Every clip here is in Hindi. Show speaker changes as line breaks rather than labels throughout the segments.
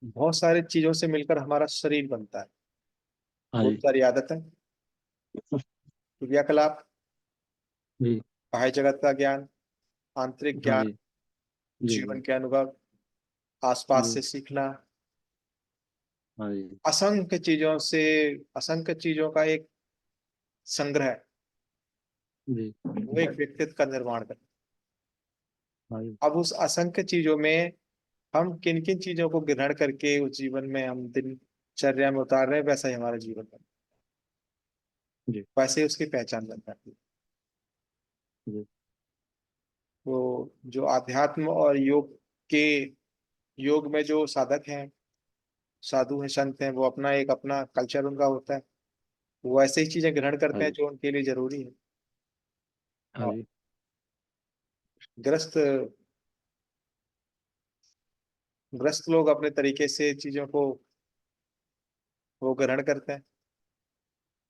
बहुत सारी चीजों से मिलकर हमारा शरीर बनता है।
हाँ
बहुत
जी।
सारी आदतें, क्रियाकलाप,
जी।
बाह्य जगत का ज्ञान, आंतरिक
हाँ
ज्ञान,
जी। जी
जीवन
जी।
के अनुभव, आसपास
जी।
से सीखना,
हाँ जी।
असंख्य चीजों से, असंख्य चीजों का एक संग्रह,
जी।
वो एक व्यक्तित्व का निर्माण करता
हाँ जी।
है। अब उस असंख्य चीजों में हम किन किन चीजों को ग्रहण करके उस जीवन में हम दिनचर्या में उतार रहे हैं, वैसा ही हमारा जीवन है,
जी।
वैसे ही उसकी पहचान बन जाती है।
जी।
तो जो अध्यात्म और योग के, योग में जो साधक हैं, साधु हैं, संत हैं, वो अपना एक अपना कल्चर उनका होता है। वो ऐसे ही चीजें ग्रहण
हाँ
करते हैं
जी।
जो उनके लिए जरूरी है।
हाँ
और
जी।
ग्रस्त ग्रस्त लोग अपने तरीके से चीजों को वो ग्रहण करते हैं।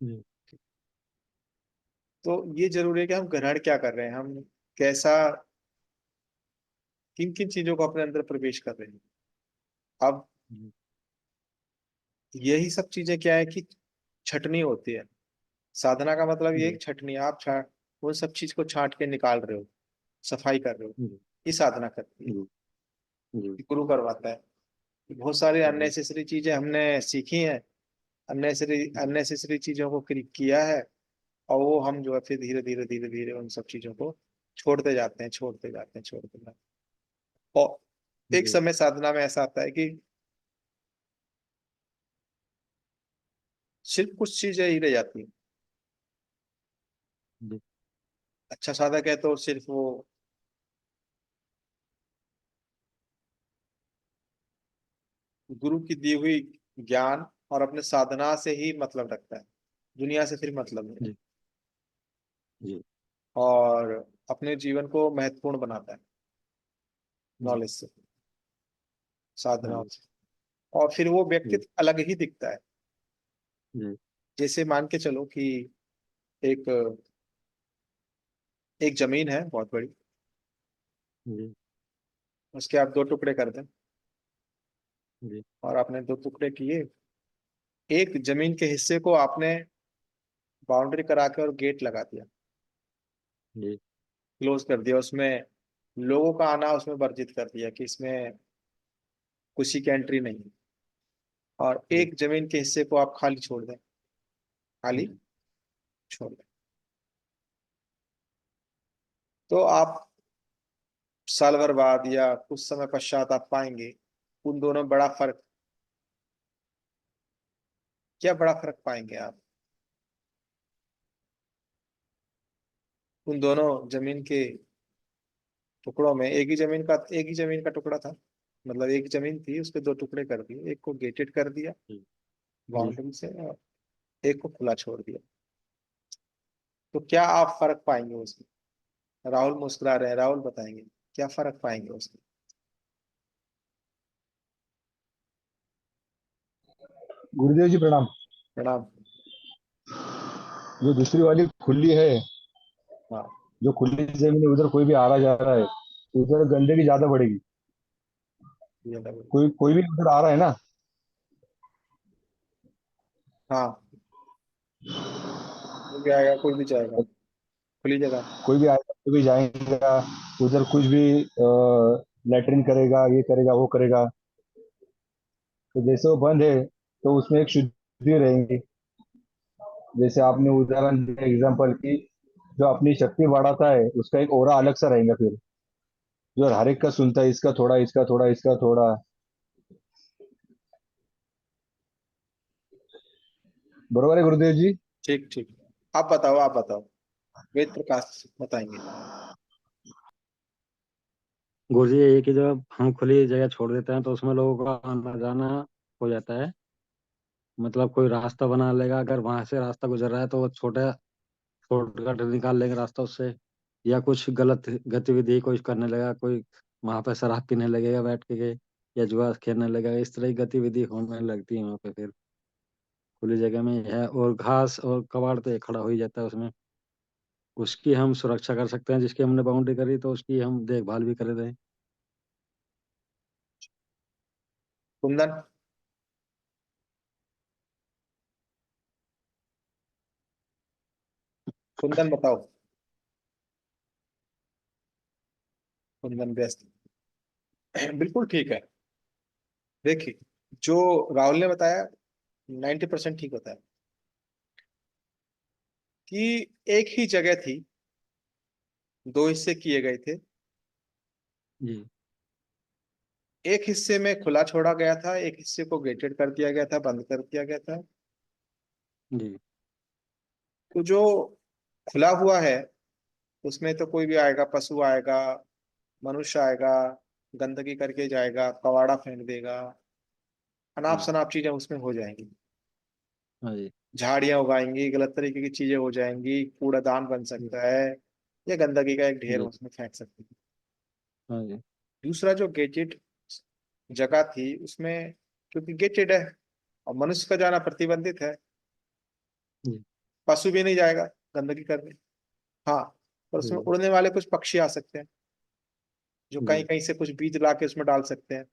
जी।
तो ये जरूरी है कि हम ग्रहण क्या कर रहे हैं, हम कैसा, किन किन चीजों को अपने अंदर प्रवेश कर रहे हैं। अब
जी।
यही सब चीजें क्या है कि छटनी होती है। साधना का मतलब ये है कि
जी।
छटनी, आप छाट वो सब चीज को छांट के निकाल रहे हो, सफाई कर रहे हो।
जी।
ये साधना करती है,
जी। जी।
ये गुरु करवाता है। बहुत सारी
जी।
अननेसेसरी चीजें हमने सीखी हैं, अननेसेसरी अननेसेसरी चीजों को किया है, और वो हम जो है फिर धीरे धीरे धीरे धीरे उन सब चीजों को छोड़ते जाते हैं, छोड़ते जाते हैं, छोड़ते जाते हैं। और एक
जी।
समय साधना में ऐसा आता है कि सिर्फ कुछ चीजें ही रह जाती हैं।
जी।
अच्छा साधक है तो सिर्फ वो गुरु की दी हुई ज्ञान और अपने साधना से ही मतलब रखता है, दुनिया से फिर मतलब नहीं रखता।
जी। जी।
और अपने जीवन को महत्वपूर्ण बनाता है
जी।
नॉलेज से,
हाँ
साधनाओं
जी।
से। और फिर वो
जी।
व्यक्तित्व अलग ही दिखता है।
जी।
जैसे मान के चलो कि एक एक जमीन है बहुत बड़ी,
जी।
उसके आप दो टुकड़े कर दें,
जी।
और आपने दो टुकड़े किए, एक जमीन के हिस्से को आपने बाउंड्री करा के और गेट लगा दिया,
जी।
क्लोज कर दिया, उसमें लोगों का आना उसमें वर्जित कर दिया कि इसमें किसी की एंट्री नहीं है। और
जी।
एक जमीन के हिस्से को आप खाली छोड़ दें, खाली
जी।
छोड़ दें, तो आप साल भर बाद या कुछ समय पश्चात आप पाएंगे उन दोनों में बड़ा फर्क, क्या बड़ा फर्क पाएंगे आप उन दोनों जमीन के टुकड़ों में। एक ही जमीन का टुकड़ा था, मतलब एक जमीन थी, उसके दो टुकड़े कर दिए, एक को गेटेड कर दिया
जी। जी।
बाउंड्री से, और एक को खुला छोड़ दिया। तो क्या आप फर्क पाएंगे उसमें? राहुल मुस्कुरा रहे हैं, राहुल बताएंगे क्या फर्क पाएंगे उसमें?
गुरुदेव जी प्रणाम।
प्रणाम।
जो दूसरी वाली खुली है,
हाँ,
जो खुली जमीन है, उधर कोई भी आ रहा जा रहा है, उधर गंदगी ज्यादा बढ़ेगी।
ये लगे।
कोई कोई भी उधर आ रहा है ना,
हाँ, कोई भी आएगा, कोई भी जाएगा, खुली जगह।
कोई भी आएगा, कोई भी जाएगा, उधर कुछ भी लेटरिन करेगा, ये करेगा, वो करेगा। तो जैसे वो बंद है, तो उसमें एक शुद्धि रहेंगी। जैसे आपने उदाहरण दिया एग्जाम्पल की, जो अपनी शक्ति बढ़ाता है उसका एक ओरा अलग सा रहेगा फिर, जो हर एक का सुनता है, इसका थोड़ा, इसका थोड़ा, इसका थोड़ा। बरोबर है गुरुदेव जी?
ठीक ठीक। आप बताओ, आप बताओ, वेद प्रकाश बताएंगे।
गुरु जी यही कि जब हम खुली जगह छोड़ देते हैं तो उसमें लोगों का आना जाना हो जाता है। मतलब कोई रास्ता बना लेगा, अगर वहां से रास्ता गुजर रहा है तो वो छोटा शॉर्टकट निकाल लेंगे रास्ता उससे। या कुछ गलत गतिविधि कोई करने लगा, कोई वहां पे शराब पीने लगेगा बैठ के, या जुआ खेलने लगेगा। इस तरह की गतिविधि होने लगती है वहां पे फिर खुली जगह में है। और घास और कबाड़ तो एक खड़ा हो ही जाता है उसमें। उसकी हम सुरक्षा कर सकते हैं, जिसकी हमने बाउंड्री करी तो उसकी हम देखभाल भी कर रहे हैं।
कुंदन, कुंदन बताओ। कुंदन व्यस्त। बिल्कुल ठीक है। देखिए, जो राहुल ने बताया 90% ठीक होता है कि एक ही जगह थी, दो हिस्से किए गए थे।
जी।
एक हिस्से में खुला छोड़ा गया था, एक हिस्से को गेटेड कर दिया गया था, बंद कर दिया गया था।
जी।
तो जो खुला हुआ है उसमें तो कोई भी आएगा, पशु आएगा, मनुष्य आएगा, गंदगी करके जाएगा, कबाड़ा फेंक देगा, अनाप
जी।
शनाप चीजें उसमें हो जाएंगी।
हाँ जी।
झाड़ियां उगाएंगी, गलत तरीके की चीजें हो जाएंगी, कूड़ादान बन
जी।
सकता है, या गंदगी का एक ढेर
जी।
उसमें फेंक सकते हैं।
हाँ जी।
दूसरा जो गेटेड जगह थी उसमें, क्योंकि गेटेड है और मनुष्य का जाना प्रतिबंधित है,
जी।
पशु भी नहीं जाएगा गंदगी करने। हाँ, पर उसमें
जी।
उड़ने वाले कुछ पक्षी आ सकते हैं, जो कहीं
जी।
कहीं से कुछ बीज ला के उसमें डाल सकते हैं।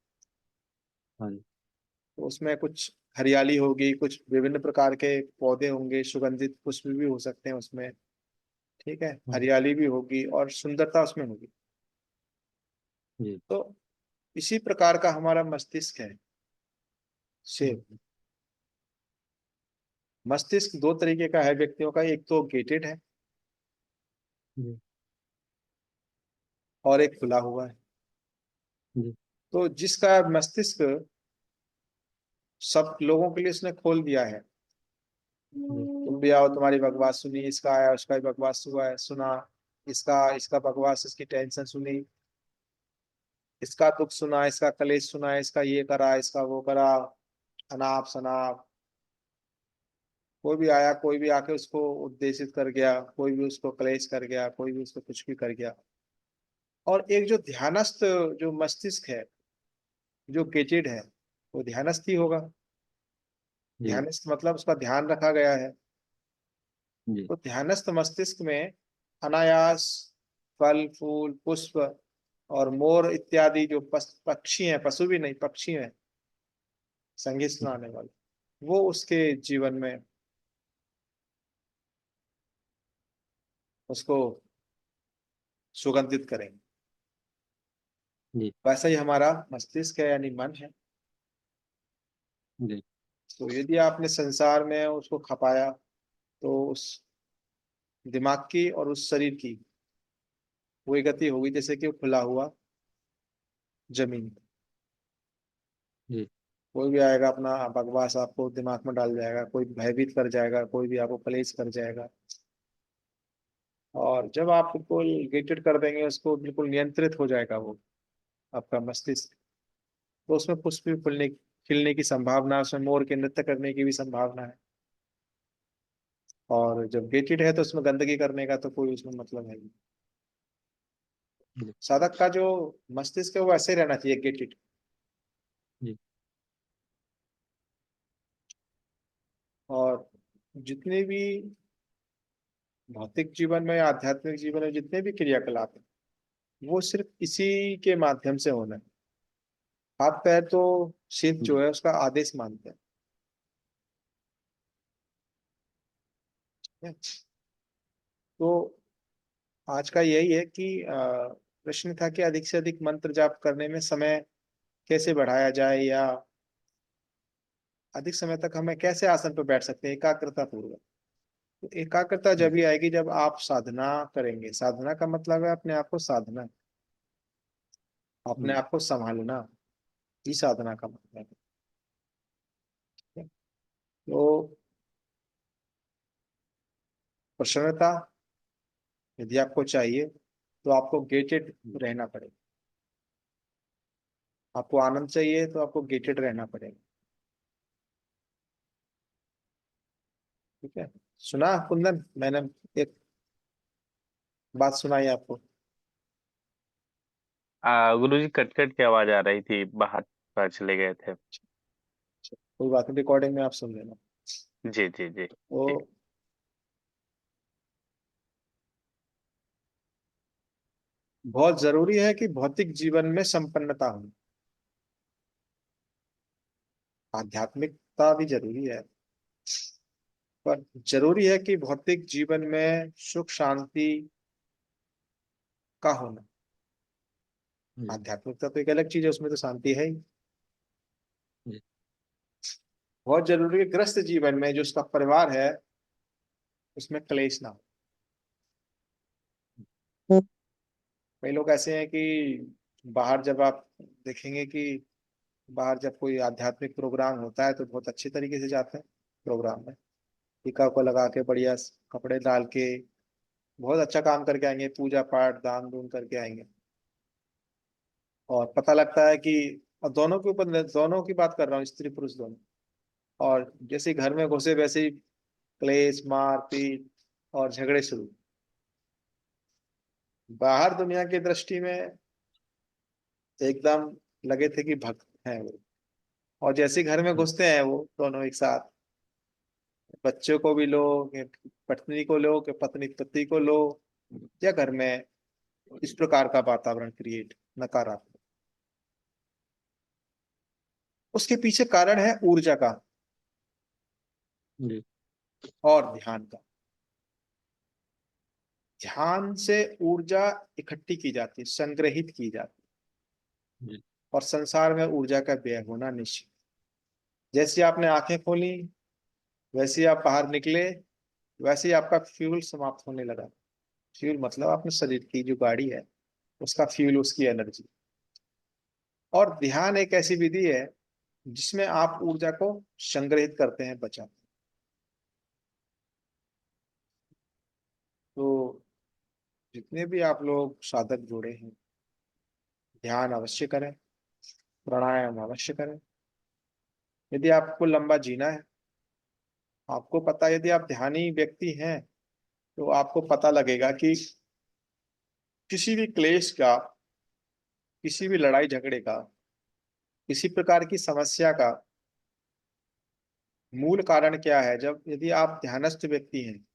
हाँ जी।
तो उसमें कुछ हरियाली होगी, कुछ विभिन्न प्रकार के पौधे होंगे, सुगंधित पुष्प भी हो सकते हैं उसमें। ठीक है,
हाँ जी।
हरियाली भी होगी और सुंदरता उसमें होगी।
जी।
तो इसी प्रकार का हमारा मस्तिष्क है। सेब,
हम्म।
मस्तिष्क दो तरीके का है व्यक्तियों का, एक तो गेटेड है
जी।
और एक खुला हुआ है।
जी।
तो जिसका मस्तिष्क सब लोगों के लिए उसने खोल दिया है,
जी।
तुम भी आओ, तुम्हारी बकवास सुनी, इसका आया उसका भी बकवास हुआ है, सुना, इसका इसका बकवास, इसकी टेंशन सुनी, इसका दुख सुना, इसका कलेश सुना, इसका ये करा, इसका वो करा, अनाप शनाप। कोई भी आया, कोई भी आके उसको उद्देशित कर गया, कोई भी उसको कलेश कर गया, कोई भी उसको कुछ भी कर गया। और एक जो ध्यानस्थ, जो मस्तिष्क है, जो गेटेड है, वो ध्यानस्थ ही होगा।
जी।
ध्यानस्थ मतलब उसका ध्यान रखा गया है।
जी।
तो ध्यानस्थ मस्तिष्क में अनायास फल फूल पुष्प और मोर इत्यादि जो पक्षी हैं, पशु भी नहीं, पक्षी हैं, संगीत
जी।
सुनाने वाले, वो उसके जीवन में उसको सुगंधित करेंगे।
जी।
वैसा ही हमारा मस्तिष्क है, यानी मन है।
जी।
तो यदि आपने संसार में उसको खपाया, तो उस दिमाग की और उस शरीर की वही गति होगी जैसे कि वो खुला हुआ जमीन।
जी।
कोई भी आएगा, अपना बकवास आपको दिमाग में डाल जाएगा, कोई भयभीत कर जाएगा, कोई भी आपको कलेश कर जाएगा। और जब आप बिल्कुल गेटेड कर देंगे उसको, बिल्कुल नियंत्रित हो जाएगा वो आपका मस्तिष्क, तो उसमें पुष्प भी फूलने खिलने की संभावना है, उसमें मोर के नृत्य करने की भी संभावना है। और जब गेटेड है तो उसमें गंदगी करने का तो कोई उसमें मतलब है नहीं।
जी।
साधक का जो मस्तिष्क है वो ऐसे ही रहना चाहिए, गेटेड।
जी।
और जितने भी भौतिक जीवन में या आध्यात्मिक जीवन में जितने भी क्रियाकलाप हैं, वो सिर्फ इसी के माध्यम से होना है। हाथ पैर तो सिर्फ जो
जी।
है उसका आदेश मानते हैं। ठीक है? तो आज का यही है कि प्रश्न था कि अधिक से अधिक मंत्र जाप करने में समय कैसे बढ़ाया जाए, या अधिक समय तक हमें कैसे आसन पर बैठ सकते हैं एकाग्रता पूर्वक। तो एकाग्रता जब
जी।
भी आएगी जब आप साधना करेंगे। साधना का मतलब है अपने आप को साधना, अपने
जी।
आप को संभालना, ही साधना का मतलब है। ठीक है? तो प्रसन्नता यदि आपको चाहिए तो आपको गेटेड रहना पड़ेगा। आपको आनंद चाहिए तो आपको गेटेड रहना पड़ेगा। ठीक है, सुना कुंदन, मैंने एक बात सुनाई आपको।
गुरुजी, कट कट की आवाज आ रही थी, बाहर चले गए थे।
कोई बात नहीं, रिकॉर्डिंग में आप सुन लेना।
जी जी जी
तो
जी।
बहुत जरूरी है कि भौतिक जीवन में संपन्नता हो। आध्यात्मिकता भी जरूरी है, पर जरूरी है कि भौतिक जीवन में सुख शांति का होना।
जी।
आध्यात्मिकता तो एक अलग चीज है, उसमें तो शांति है ही।
जी।
बहुत जरूरी है ग्रस्त जीवन में जो उसका परिवार है उसमें क्लेश ना हो। कई लोग ऐसे हैं कि बाहर जब आप देखेंगे कि बाहर जब कोई आध्यात्मिक प्रोग्राम होता है तो बहुत अच्छे तरीके से जाते हैं प्रोग्राम में, टीका को लगा के बढ़िया कपड़े डाल के बहुत अच्छा काम करके आएंगे, पूजा पाठ दान दून करके आएंगे। और पता लगता है कि, और दोनों के ऊपर, दोनों की बात कर रहा हूँ, स्त्री पुरुष दोनों, और जैसे ही घर में घुसे वैसे ही क्लेश मारपीट और झगड़े शुरू। बाहर दुनिया की दृष्टि में एकदम लगे थे कि भक्त हैं वो, और जैसे ही घर में घुसते हैं वो दोनों एक साथ, बच्चों को भी लो कि पत्नी को लो कि पत्नी पति को लो, या घर में इस प्रकार का वातावरण क्रिएट नकारात्मक। उसके पीछे कारण है ऊर्जा का
जी।
और ध्यान का। ध्यान से ऊर्जा इकट्ठी की जाती है, संग्रहित की जाती है,
जी।
और संसार में ऊर्जा का व्यय होना निश्चित। जैसे आपने आंखें खोली वैसे ही आप बाहर निकले, वैसे ही आपका फ्यूल समाप्त होने लगा। फ्यूल मतलब अपने शरीर की जो गाड़ी है उसका फ्यूल, उसकी एनर्जी। और ध्यान एक ऐसी विधि है जिसमें आप ऊर्जा को संग्रहित करते हैं, बचाते हैं। तो जितने भी आप लोग साधक जुड़े हैं, ध्यान अवश्य करें, प्राणायाम अवश्य करें। यदि आपको लंबा जीना है, आपको पता है, यदि आप ध्यानी व्यक्ति हैं तो आपको पता लगेगा कि किसी भी क्लेश का, किसी भी लड़ाई झगड़े का, किसी प्रकार की समस्या का मूल कारण क्या है। जब यदि आप ध्यानस्थ व्यक्ति हैं,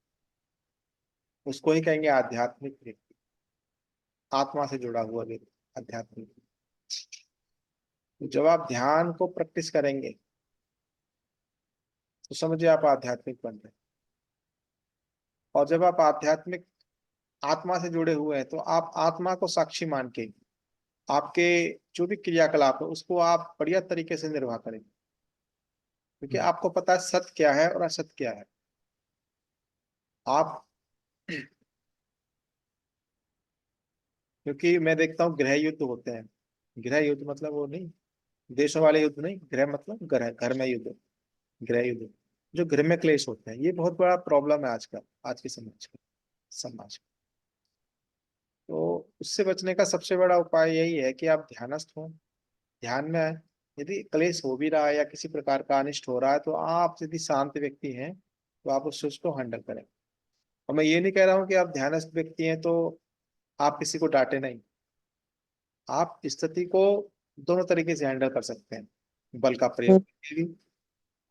उसको ही कहेंगे आध्यात्मिक व्यक्ति, आत्मा से जुड़ा हुआ व्यक्ति आध्यात्मिक। तो जब आप ध्यान को प्रैक्टिस करेंगे तो समझिए आप आध्यात्मिक बन रहे हैं। और जब आप आध्यात्मिक आत्मा से जुड़े हुए हैं तो आप आत्मा को साक्षी मान के आपके जो भी क्रियाकलाप है उसको आप बढ़िया तरीके से निर्वाह करेंगे, क्योंकि
जी।
आपको पता है सत्य क्या है और असत्य क्या है। आप क्योंकि मैं देखता हूँ गृह युद्ध होते हैं, गृह युद्ध मतलब वो नहीं, देशों वाले युद्ध नहीं, गृह मतलब घर, घर में युद्ध, गृह युद्ध, जो गृह में क्लेश होते हैं। ये बहुत बड़ा प्रॉब्लम है आजकल, आज के समाज का। तो उससे बचने का सबसे बड़ा उपाय यही है कि आप ध्यानस्थ हो, ध्यान में यदि क्लेश हो भी रहा है या किसी प्रकार का अनिष्ट हो रहा है तो आप यदि शांत व्यक्ति हैं तो आप उस चीज को हैंडल करें। और मैं ये नहीं कह रहा हूँ कि आप ध्यानस्थ व्यक्ति हैं तो आप किसी को डांटे नहीं। आप स्थिति को दोनों तरीके से हैंडल कर सकते हैं, बल का प्रयोग करके भी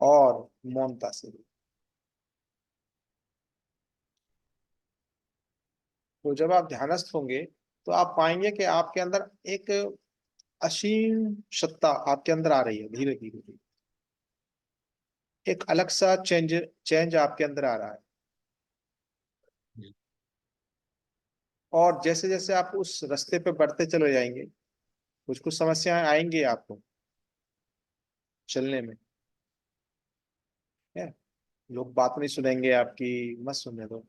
और मौनता से भी। तो जब आप ध्यानस्थ होंगे तो आप पाएंगे कि आपके अंदर एक असीम सत्ता आपके अंदर आ रही है, धीरे धीरे धीरे एक अलग सा चेंज चेंज आपके अंदर आ रहा है।
जी।
और जैसे जैसे आप उस रास्ते पे बढ़ते चले जाएंगे, कुछ कुछ समस्याएं आएंगी आपको चलने में, है। लोग बात नहीं सुनेंगे आपकी, मत सुनने दो।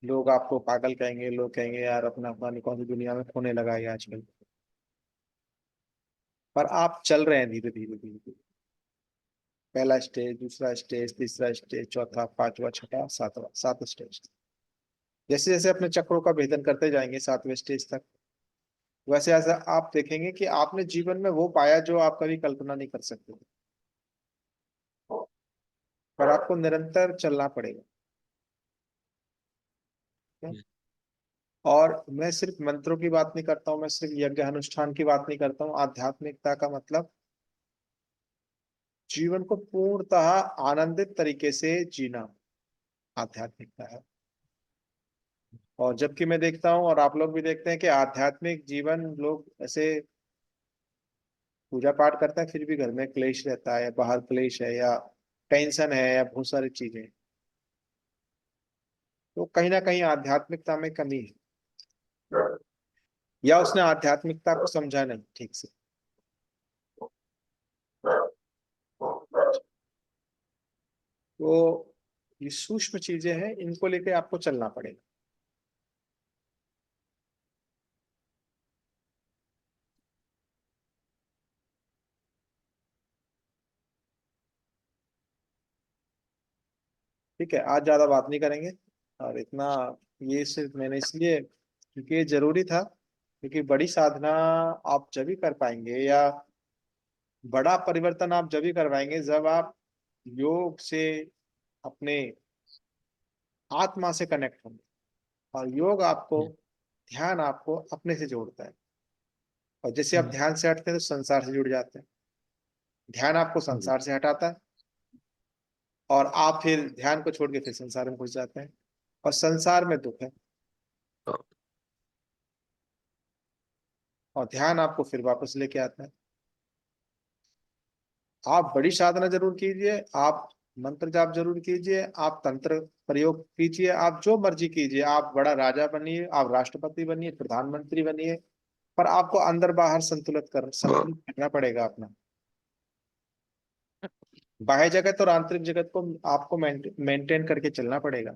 लोग आपको पागल कहेंगे, लोग कहेंगे यार अपना अपना कौन सी दुनिया में खोने लगा है आजकल। पर आप चल रहे हैं धीरे धीरे धीरे धीरे, पहला स्टेज, दूसरा स्टेज, तीसरा स्टेज, चौथा, पांचवा, छठा, सातवां, सात स्टेज। जैसे जैसे अपने चक्रों का भेदन करते जाएंगे सातवें स्टेज तक, वैसे ऐसा आप देखेंगे कि आपने जीवन में वो पाया जो आप कभी कल्पना नहीं कर सकते थे। पर आपको निरंतर चलना पड़ेगा।
जी।
और मैं सिर्फ मंत्रों की बात नहीं करता हूँ, मैं सिर्फ यज्ञ अनुष्ठान की बात नहीं करता हूँ। आध्यात्मिकता का मतलब जीवन को पूर्णतः आनंदित तरीके से जीना आध्यात्मिकता है। और जबकि मैं देखता हूँ और आप लोग भी देखते हैं कि आध्यात्मिक जीवन लोग ऐसे पूजा पाठ करता है फिर भी घर में क्लेश रहता है, या बाहर क्लेश है, या टेंशन है, या बहुत सारी चीजें हैं, तो कहीं ना कहीं आध्यात्मिकता में कमी है, या उसने आध्यात्मिकता को समझा नहीं ठीक से। तो ये सूक्ष्म चीजें हैं, इनको लेके आपको चलना पड़ेगा। ठीक है, आज ज्यादा बात नहीं करेंगे। और इतना, ये सिर्फ मैंने इसलिए, क्योंकि ये जरूरी था, क्योंकि बड़ी साधना आप जब भी कर पाएंगे, या बड़ा परिवर्तन आप जब भी कर पाएंगे जब आप योग से अपने आत्मा से कनेक्ट होंगे। और योग आपको, ध्यान आपको अपने से जोड़ता है। और जैसे आप ध्यान से हटते हैं तो संसार से जुड़ जाते हैं, ध्यान आपको संसार से हटाता है, और आप फिर ध्यान को छोड़ के फिर संसार में घुस जाते हैं, और संसार में दुख है, और ध्यान आपको फिर वापस लेके आता है। आप बड़ी साधना जरूर कीजिए, आप मंत्र जाप जरूर कीजिए, आप तंत्र प्रयोग कीजिए, आप जो मर्जी कीजिए, आप बड़ा राजा बनिए, आप राष्ट्रपति बनिए, प्रधानमंत्री बनिए, पर आपको अंदर बाहर संतुलित करना पड़ेगा अपना। बाह्य जगत और आंतरिक जगत को आपको मेंटेन करके चलना पड़ेगा।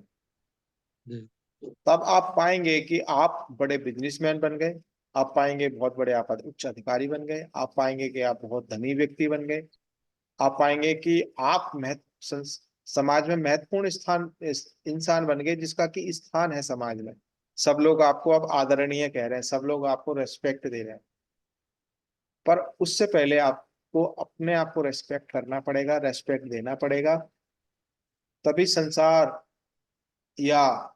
जी।
तब आप पाएंगे कि आप बड़े बिजनेसमैन बन गए, आप पाएंगे बहुत बड़े आप उच्च अधिकारी बन गए, आप पाएंगे कि आप बहुत धनी व्यक्ति बन गए, आप पाएंगे कि आप समाज में महत्वपूर्ण इंसान बन गए, जिसका कि स्थान है समाज में। सब लोग आपको अब आदरणीय कह रहे हैं, सब लोग आपको रेस्पेक्ट दे रहे हैं। पर उससे पहले आपको अपने आप को रेस्पेक्ट करना पड़ेगा, रेस्पेक्ट देना पड़ेगा। तभी संसार, या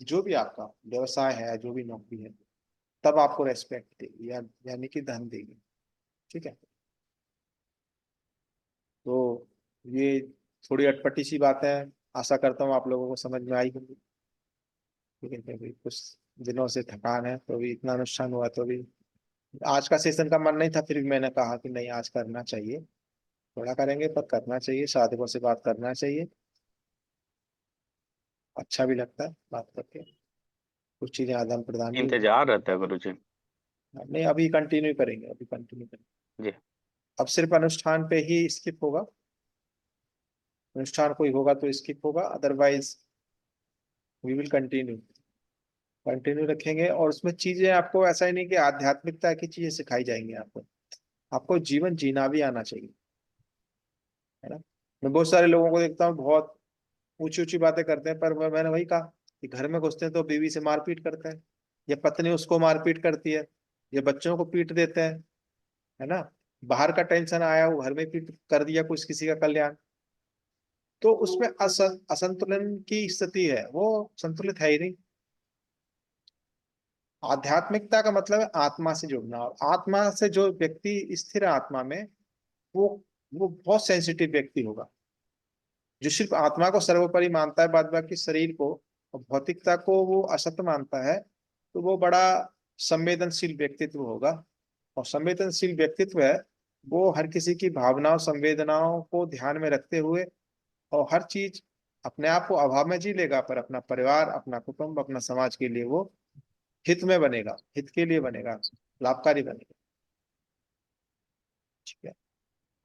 जो भी आपका व्यवसाय है, जो भी नौकरी है, तब आपको रेस्पेक्ट देगी, या यानी कि धन देगी। ठीक है, तो ये थोड़ी अटपटी सी बात है, आशा करता हूँ आप लोगों को समझ में आई होगी। ठीक है, क्योंकि कुछ दिनों से थकान है, तो भी इतना अनुष्ठान हुआ, तो भी आज का सेशन का मन नहीं था, फिर भी मैंने कहा कि नहीं, आज करना चाहिए। थोड़ा करेंगे पर करना चाहिए, साधकों से बात करना चाहिए, अच्छा भी लगता है बात करके, कुछ चीजें आदान प्रदान भी होती
इंतजार रहता है गुरुजी।
हैं। नहीं, अभी कंटिन्यू करेंगे, अभी कंटिन्यू करेंगे।
जी।
अब सिर्फ अनुष्ठान पे ही स्किप होगा, अनुष्ठान कोई होगा तो स्किप होगा, otherwise we will continue, continue रखेंगे। और उसमें चीजें आपको, ऐसा ही नहीं कि आध्यात्मिकता की चीजें सिखाई जाएंगी आपको, आपको जीवन जीना भी आना चाहिए, है ना। मैं बहुत सारे लोगों को देखता हूँ, बहुत ऊंची ऊंची बातें करते हैं, पर मैंने वही कहा कि घर में घुसते हैं तो बीवी से मारपीट करते हैं, या पत्नी उसको मारपीट करती है, या बच्चों को पीट देते हैं, है ना। बाहर का टेंशन आया, वो घर में पीट कर दिया कुछ, किसी का कल्याण, तो उसमें असंतुलन की स्थिति है, वो संतुलित है ही नहीं। आध्यात्मिकता का मतलब है आत्मा से जुड़ना, और आत्मा से जो व्यक्ति स्थिर है आत्मा में, वो वो बहुत सेंसिटिव व्यक्ति होगा। जो सिर्फ आत्मा को सर्वोपरि मानता है, बाद बाकी शरीर को और भौतिकता को वो असत्य मानता है, तो वो बड़ा संवेदनशील व्यक्तित्व होगा। और संवेदनशील व्यक्तित्व है वो हर किसी की भावनाओं संवेदनाओं को ध्यान में रखते हुए, और हर चीज अपने आप को अभाव में जी लेगा, पर अपना परिवार, अपना कुटुंब, अपना समाज के लिए वो हित में बनेगा, हित के लिए बनेगा, लाभकारी बनेगा। ठीक है।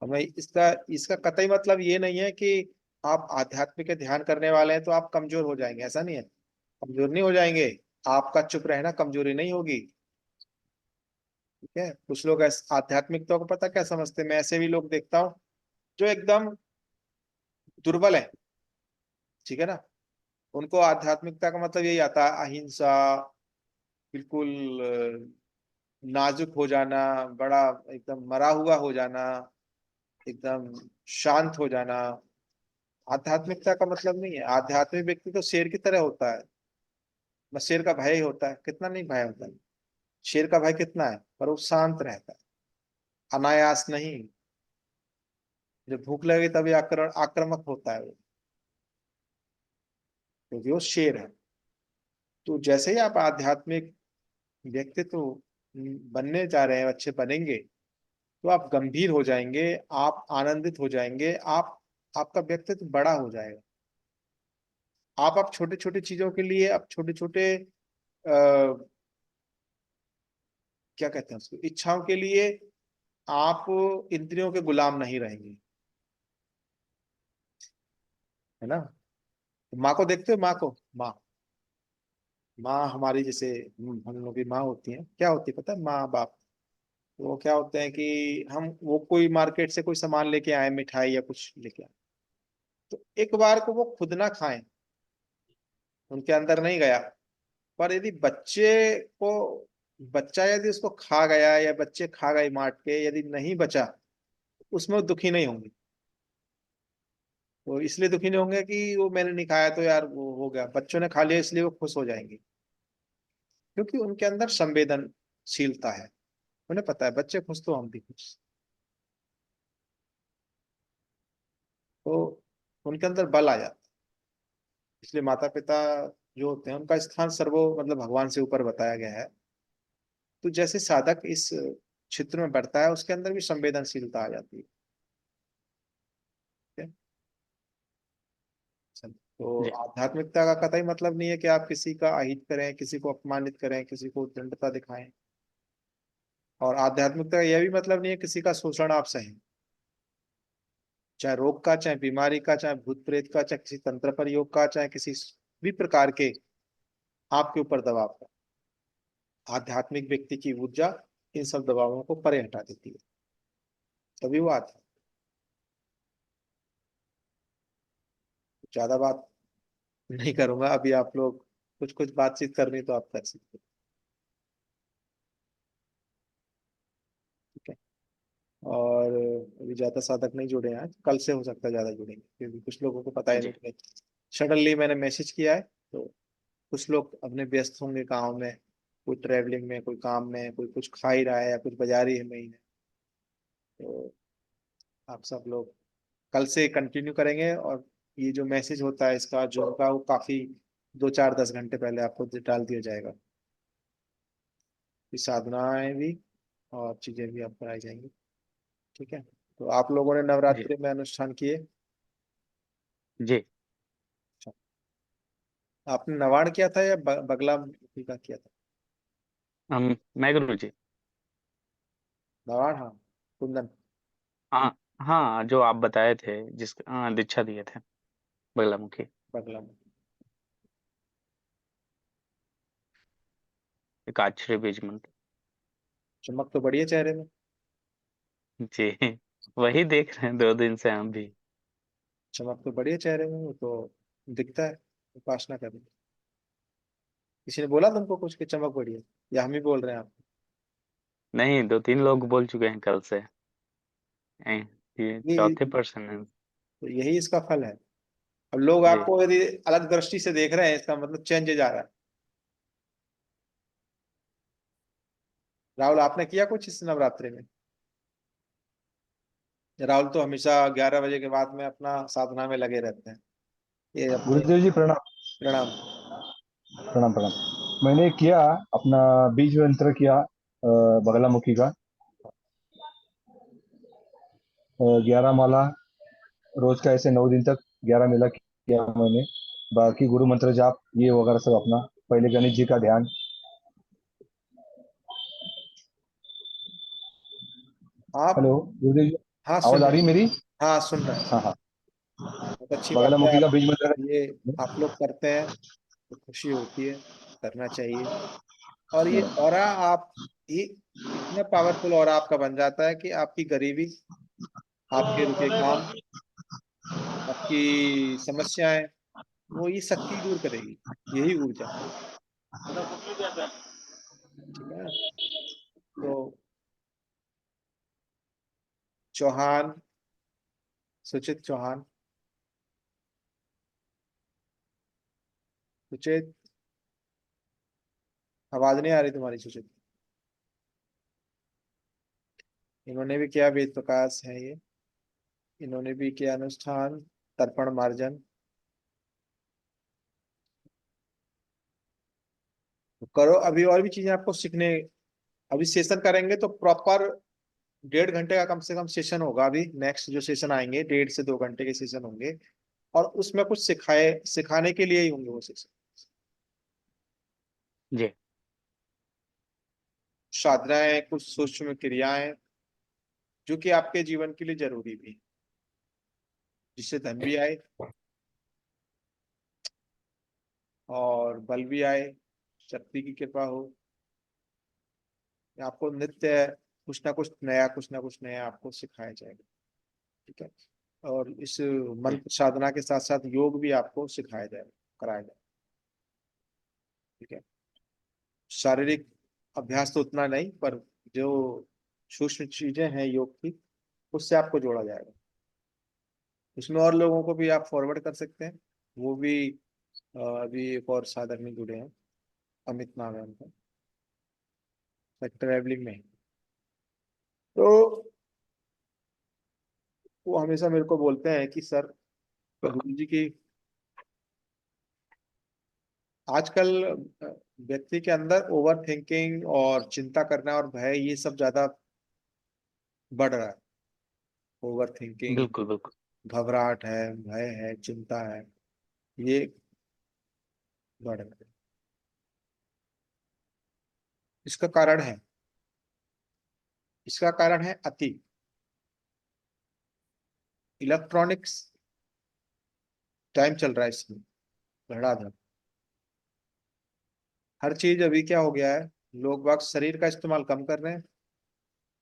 हमें इसका इसका कतई मतलब ये नहीं है कि आप आध्यात्मिक ध्यान करने वाले हैं तो आप कमजोर हो जाएंगे, ऐसा नहीं है, कमजोर नहीं हो जाएंगे। आपका चुप रहना कमजोरी नहीं होगी। ठीक है, कुछ लोग आध्यात्मिकता को पता क्या समझते हैं, मैं ऐसे भी लोग देखता हूँ जो एकदम दुर्बल है। ठीक है ना, उनको आध्यात्मिकता का मतलब यही आता है, अहिंसा, बिल्कुल नाजुक हो जाना, बड़ा एकदम मरा हुआ हो जाना, एकदम शांत हो जाना। आध्यात्मिकता का मतलब नहीं है, आध्यात्मिक व्यक्ति तो शेर की तरह होता है, बस शेर का भय ही होता है, कितना नहीं भय होता है, शेर का भय कितना है, पर वो शांत रहता है, अनायास नहीं। जब भूख लगे तभी आक्रामक होता है वो, क्योंकि वो शेर है। तो जैसे ही आप आध्यात्मिक व्यक्तित्व बनने जा रहे हैं, अच्छे बनेंगे, तो आप गंभीर हो जाएंगे, आप आनंदित हो जाएंगे, आप आपका व्यक्तित्व बड़ा हो जाएगा। आप छोटे छोटे चीजों के लिए, आप छोटे छोटे क्या कहते हैं उसको, इच्छाओं के लिए आप इंद्रियों के गुलाम नहीं रहेंगे, है ना। माँ को देखते हो, माँ को, माँ, माँ हमारी जैसे हम लोग की माँ होती है, क्या होती है पता है, माँ बाप। तो वो क्या होते हैं कि हम वो कोई मार्केट से कोई सामान लेके आए, मिठाई या कुछ लेके आए, तो एक बार को वो खुद ना खाएं, उनके अंदर नहीं गया, पर यदि बच्चे को, बच्चा यदि उसको खा गया या बच्चे खा गए मार्ट के, यदि नहीं बचा, उसमें वो दुखी नहीं होंगे। वो इसलिए दुखी नहीं होंगे कि वो मैंने नहीं खाया तो यार वो हो गया, बच्चों ने खा लिया इसलिए वो खुश हो जाएंगे, क्योंकि उनके अंदर संवेदनशीलता है। उन्हें पता है बच्चे खुश तो हम भी खुश, तो उनके अंदर बल आ जाता है। इसलिए माता पिता जो होते हैं उनका स्थान सर्वो मतलब भगवान से ऊपर बताया गया है। तो जैसे साधक इस क्षेत्र में बढ़ता है, उसके अंदर भी संवेदनशीलता आ जाती है। ठीक है? तो
जी
आध्यात्मिकता का कतई मतलब नहीं है कि आप किसी का अहित करें, किसी को अपमानित करें, किसी को दंडता दिखाएं। और आध्यात्मिकता का यह भी मतलब नहीं है किसी का शोषण आप सहें, चाहे रोग का, चाहे बीमारी का, चाहे भूत प्रेत का, चाहे किसी तंत्र पर योग का, चाहे किसी भी प्रकार के आपके ऊपर दबाव का। आध्यात्मिक व्यक्ति की ऊर्जा इन सब दबावों को परे हटा देती है, तभी वो आता है। ज्यादा बात नहीं करूंगा अभी, आप लोग कुछ कुछ बातचीत करनी तो आप कर सकते हो। ठीक है। और अभी ज्यादा साधक नहीं जुड़े हैं आज, कल से हो सकता है ज्यादा जुड़ेंगे, क्योंकि कुछ लोगों को पता ही
जी
नहीं। सडनली मैंने मैसेज किया है, तो कुछ लोग अपने व्यस्त होंगे गाँव में, कोई ट्रैवलिंग में, कोई काम में, कोई कुछ खा ही रहा है या कुछ बजा रही है महीने। तो आप सब लोग कल से कंटिन्यू करेंगे, और ये जो मैसेज होता है इसका जो होगा वो काफी 2 4 10 घंटे पहले आपको डाल दिया जाएगा। ये साधनाएं भी और चीजें भी आप कराई जाएंगी। ठीक है। तो आप लोगों ने
जी
नवरात्रि में अनुष्ठान किए?
जी।
अच्छा। आपने नवाण किया था या बगला मुखी का किया था?
मैं गुरु जी।
नवाण, हाँ। कुंदन।
हाँ हाँ, जो आप बताए थे, जिस दीक्षा दिए थे, बगलामुखी।
बगला मुखी।
एकाक्षरी बीज मंत्र।
चमक तो बढ़िया चेहरे में।
जी वही देख रहे हैं 2 दिन से हम भी।
चमक तो बढ़िया चेहरे में, वो तो दिखता है। उपासना करनी। किसी ने बोला तुमको कुछ कि चमक बढ़िया, या हम ही बोल रहे हैं आप?
नहीं, 2 3 लोग बोल चुके हैं कल से। ये
ये
चौथे पर्सन है।
तो यही इसका फल है। अब लोग
जी
आपको यदि अलग दृष्टि से देख रहे हैं, इसका मतलब चेंज जा रहा है। राहुल, आपने किया कुछ इस नवरात्रि में? राहुल तो हमेशा 11 बजे के बाद में अपना साधना में लगे रहते हैं, ये अपने।
गुरुदेव जी प्रणाम।
प्रणाम।
प्रणाम प्रणाम। मैंने किया अपना बीज मंत्र किया, बगलामुखी का 11 माला, रोज का ऐसे 9 दिन तक 11 माला किया मैंने। बाकी गुरु मंत्र जाप ये वगैरह सब अपना, पहले गणेश जी का ध्यान।
आप,
हेलो गुरुदेव जी,
हाँ
आवाज
सुन
आ
रहे
रही है
हैं।
मेरी?
हाँ सुन रहे हैं।
हाँ हाँ।
बहुत अच्छी बात है।
बगलामुखी
आप
का बीज मंत्र
ये
का।
आप लोग करते हैं तो खुशी होती है, करना चाहिए। और ये ऑरा आप, ये इतना पावरफुल ऑरा आपका बन जाता है कि आपकी गरीबी, आपके रुके काम, आपकी समस्याएं, वो ये शक्ति दूर करेगी, यही ऊर्जा। ठीक है ना। तो चौहान, सुचित चौहान, सुचित, आवाज नहीं आ रही तुम्हारी सुचित। इन्होंने भी किया, वेद प्रकाश है ये, इन्होंने भी किया अनुष्ठान, तर्पण मार्जन। तो करो, अभी और भी चीजें आपको सीखने, अभी सेशन करेंगे तो प्रॉपर 1.5 घंटे का कम से कम सेशन होगा। अभी नेक्स्ट जो सेशन आएंगे 1.5 से 2 घंटे के सेशन होंगे, और उसमें कुछ सिखाने के लिए ही होंगे वो सेशन।
जी।
साधनाएं, कुछ सूक्ष्म क्रियाएं जो कि आपके जीवन के लिए जरूरी भी है, जिससे धन भी आए और बल भी आए, शक्ति की कृपा हो। आपको नित्य कुछ ना कुछ नया आपको सिखाया जाएगा। ठीक है। और इस
जी।
मंत्र साधना के साथ साथ योग भी आपको सिखाया जाएगा, कराया जाएगा। ठीक है। शारीरिक अभ्यास तो उतना नहीं, पर जो सूक्ष्म चीजें हैं योग की, उससे आपको जोड़ा जाएगा। उसमें और लोगों को भी आप फॉरवर्ड कर सकते हैं। वो भी अभी एक और साधक में जुड़े हैं, अमित नाम है उनका, ट्रैवलिंग में। तो वो हमेशा मेरे को बोलते हैं कि सर, गुरु जी की आजकल व्यक्ति के अंदर ओवर थिंकिंग और चिंता करना और भय, ये सब ज्यादा बढ़ रहा है। ओवर थिंकिंग,
बिल्कुल बिल्कुल।
घबराहट है, भय है, चिंता है, ये बढ़ रहा है। इसका कारण है, इसका कारण है अति इलेक्ट्रॉनिक्स टाइम चल रहा है इसमें, धड़ाधड़ हर चीज। अभी क्या हो गया है, लोग बाग शरीर का इस्तेमाल कम कर रहे हैं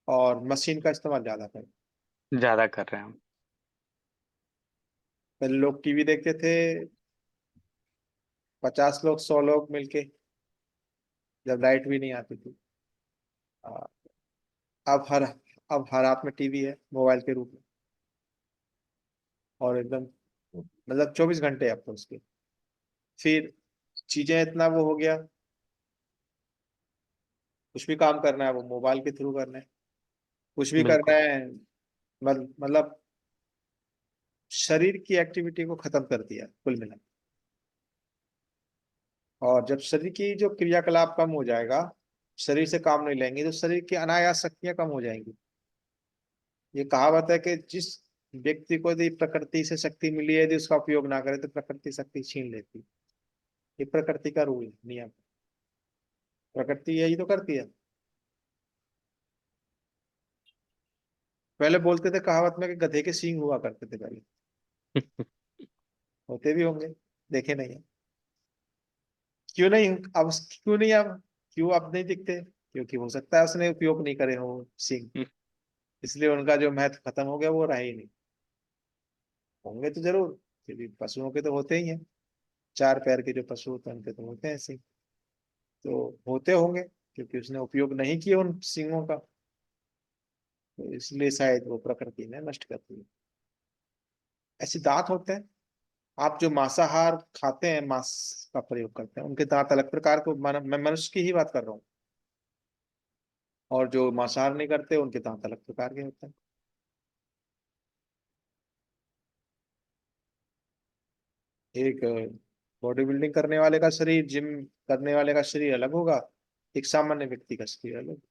और मशीन का इस्तेमाल ज्यादा कर रहे हैं।
ज्यादा कर रहे हैं हम।
पहले लोग टीवी देखते थे, 50 लोग 100 लोग मिलके, जब लाइट भी नहीं आती थी। आ, अब हर अब हर हाथ में टीवी है मोबाइल के रूप में, और एकदम मतलब 24 घंटे अब तो उसके। फिर चीजें इतना वो हो गया, कुछ भी काम करना है वो मोबाइल के थ्रू करना है, कुछ भी करना
बिल्कुल
है मतलब शरीर की एक्टिविटी को खत्म कर दिया कुल मिला। और जब शरीर की जो क्रियाकलाप कम हो जाएगा, शरीर से काम नहीं लेंगे, तो शरीर की अनायास शक्तियां कम हो जाएंगी। ये कहावत है कि जिस व्यक्ति को यदि प्रकृति से शक्ति मिली है, यदि उसका उपयोग ना करे तो प्रकृति शक्ति छीन लेती है। ये प्रकृति का रूल है, नियम। प्रकृति यही तो करती है। पहले बोलते थे कहावत में कि गधे के सींग हुआ करते थे पहले, होते भी होंगे, देखे नहीं है। क्यों नहीं अब, क्यों नहीं अब, क्यों अब नहीं दिखते? क्योंकि हो सकता है उसने उपयोग नहीं करे हो सींग, इसलिए उनका जो महत्व खत्म हो गया, वो रहा ही नहीं। होंगे तो जरूर, क्योंकि पशुओं के तो होते ही हैं, 4 पैर के जो पशु होते हैं उनके तो होते हैं सींग। तो होते होंगे, क्योंकि उसने उपयोग नहीं किया उन सींगों का, तो इसलिए शायद वो प्रकृति ने नष्ट कर दिया। ऐसे दांत होते हैं। आप जो मांसाहार खाते हैं, मांस का प्रयोग करते हैं, उनके दांत अलग प्रकार को, मैं मनुष्य की ही बात कर रहा हूँ। और जो मांसाहार नहीं करते उनके दांत अलग प्रकार के होते हैं। एक बॉडी बिल्डिंग करने वाले का शरीर, जिम करने वाले का शरीर अलग होगा, एक सामान्य व्यक्ति का शरीर अलग।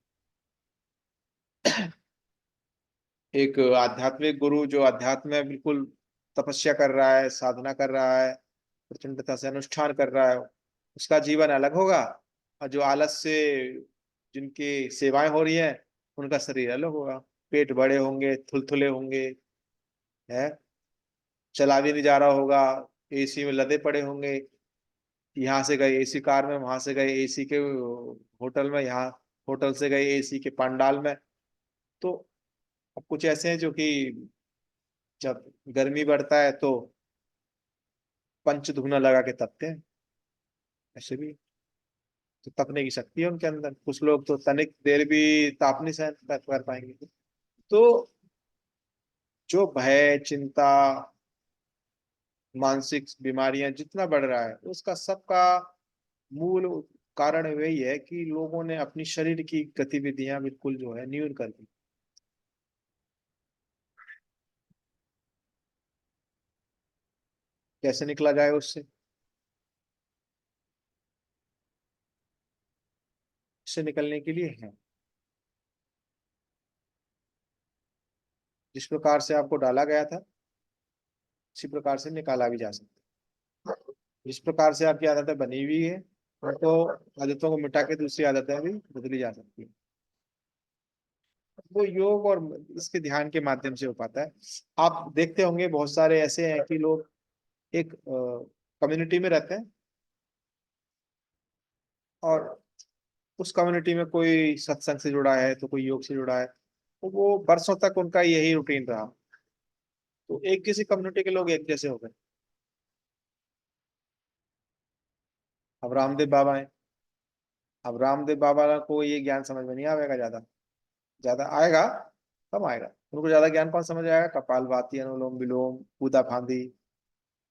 एक आध्यात्मिक गुरु जो अध्यात्म में बिल्कुल तपस्या कर रहा है, साधना कर रहा है, प्रचंडता से अनुष्ठान कर रहा है, उसका जीवन अलग होगा। और जो आलस से जिनकी सेवाएं हो रही हैं, उनका शरीर अलग होगा। पेट बड़े होंगे, थुलथुले होंगे, है, चला भी नहीं जा रहा होगा, एसी में लदे पड़े होंगे। यहाँ से गए एसी कार में, वहां से गए एसी के होटल में, यहाँ होटल से गए एसी के पंडाल में। तो अब कुछ ऐसे हैं जो कि जब गर्मी बढ़ता है तो पंच धूना लगा के तपते हैं। ऐसे भी तो तपने की शक्ति है उनके अंदर। कुछ लोग तो तनिक देर भी ताप नहीं सहन कर पाएंगे। तो जो भय, चिंता, मानसिक बीमारियां जितना बढ़ रहा है, उसका सबका मूल कारण वही है कि लोगों ने अपनी शरीर की गतिविधियां बिल्कुल जो है न्यून कर दी। कैसे निकला जाए उससे? इससे निकलने के लिए है जिस प्रकार से आपको डाला गया था उसी प्रकार से निकाला भी जा सकता है। जिस प्रकार से आपकी आदतें बनी हुई है उनको आदतों को मिटा के दूसरी आदतें भी बदली जा सकती है। वो योग और इसके ध्यान के माध्यम से हो पाता है। आप देखते होंगे बहुत सारे ऐसे हैं कि लोग एक कम्युनिटी में रहते हैं और उस कम्युनिटी में कोई सत्संग से जुड़ा है तो कोई योग से जुड़ा है, तो वो बरसों तक उनका यही रूटीन रहा, तो एक किसी कम्युनिटी के लोग एक जैसे हो गए। अब रामदेव बाबा है, अब रामदेव बाबा को ये ज्ञान समझ में नहीं आएगा, ज्यादा ज्यादा आएगा, कम आएगा उनको, ज्यादा ज्ञान कौन समझ आएगा? कपालभाति, अनुलोम विलोम, कूदा फांदी,